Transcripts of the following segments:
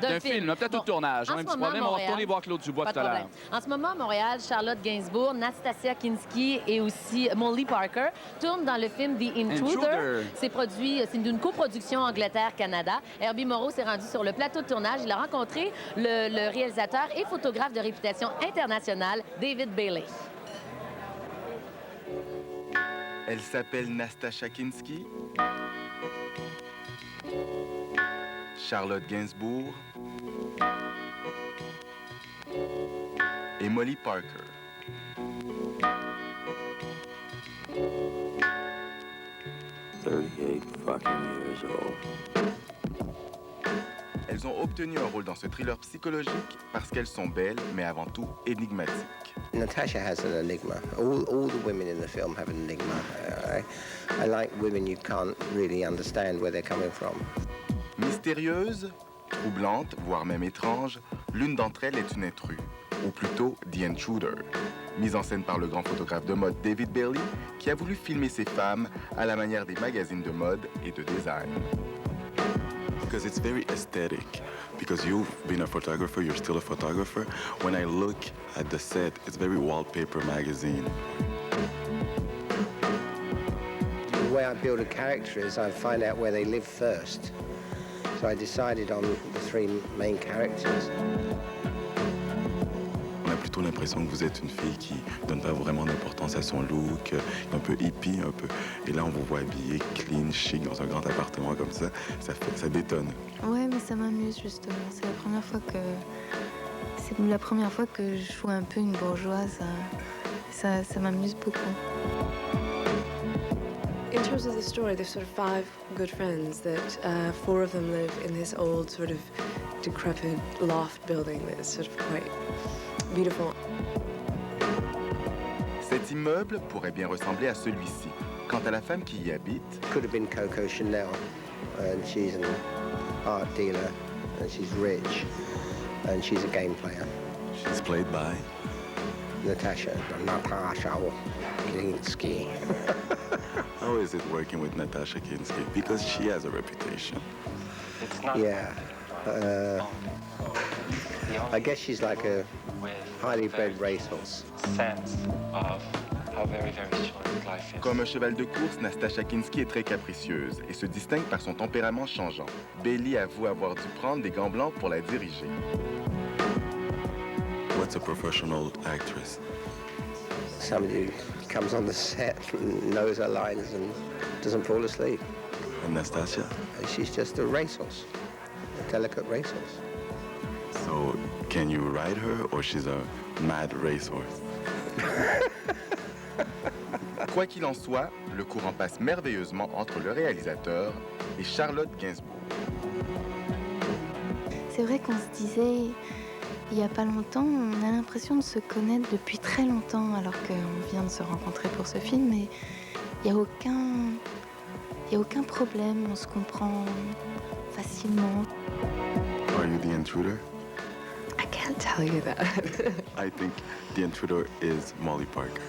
D'un film, un plateau de tournage. Un petit problème, on va retourner voir Claude Dubois Pas tout de à l'heure. problème. En ce moment, à Montréal, Charlotte Gainsbourg, Nastasia Kinski et aussi Molly Parker tournent dans le film The Intruder. C'est une coproduction Angleterre-Canada. Herbie Moreau s'est rendu sur le plateau de tournage. Il a rencontré le réalisateur et photographe de réputation internationale, David Bailey. Elle s'appelle Nastasia Kinski, Charlotte Gainsbourg et Molly Parker. Elles ont obtenu un rôle dans ce thriller psychologique parce qu'elles sont belles, mais avant tout énigmatiques. Natasha has an enigma. All the women in the film have an enigma. I like women you can't really understand where they're coming from. Mystérieuse, troublante, voire même étrange, l'une d'entre elles est une intrue, ou plutôt The Intruder, mise en scène par le grand photographe de mode David Bailey, qui a voulu filmer ces femmes à la manière des magazines de mode et de design. Because it's very aesthetic. Because you've been a photographer, you're still a photographer. When I look at the set, it's very wallpaper magazine. The way I build a character is I find out where they live first. So I decided on the three main characters. On a plutôt l'impression que vous êtes une fille qui donne pas vraiment d'importance à son look, un peu hippie, un peu. Et là, on vous voit habillée, clean, chic, dans un grand appartement comme ça. Ça détonne. Ouais, mais ça m'amuse justement. C'est la première fois que je joue un peu une bourgeoise. Ça m'amuse beaucoup. In terms of the story, there's sort of 5 good friends that 4 of them live in this old sort of decrepit loft building that is sort of quite beautiful. Cet immeuble pourrait bien ressembler à celui-ci. Quant à la femme qui y habite... Could have been Coco Chanel, and she's an art dealer, and she's rich, and she's a game player. She's played by? Natasha Kinski. How is it working with Natasha Kinski? Because she has a reputation. Yeah. I guess she's like a highly bred racehorse. Sense of how very short life is. Comme un cheval de course, Nastasia Kinski est très capricieuse et se distingue par son tempérament changeant. Bailey avoue avoir dû prendre des gants blancs pour la diriger. What's a professional actress? Somebody who comes on the set and knows her lines and doesn't fall asleep. And Nastasia? She's just a racehorse, a delicate racehorse. So, can you ride her or she's a mad racehorse? Quoi qu'il en soit, le courant passe merveilleusement entre le réalisateur et Charlotte Gainsbourg. C'est vrai qu'on se disait, il n'y a pas longtemps, on a l'impression de se connaître depuis très longtemps, alors qu'on vient de se rencontrer pour ce film, mais il n'y a aucun problème, on se comprend facilement. Are you the intruder? I can't tell you that. I think the intruder is Molly Parker.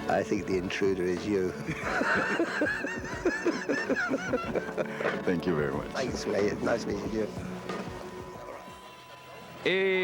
I think the intruder is you. Thank you very much. Thanks, mate. Nice meeting you. Et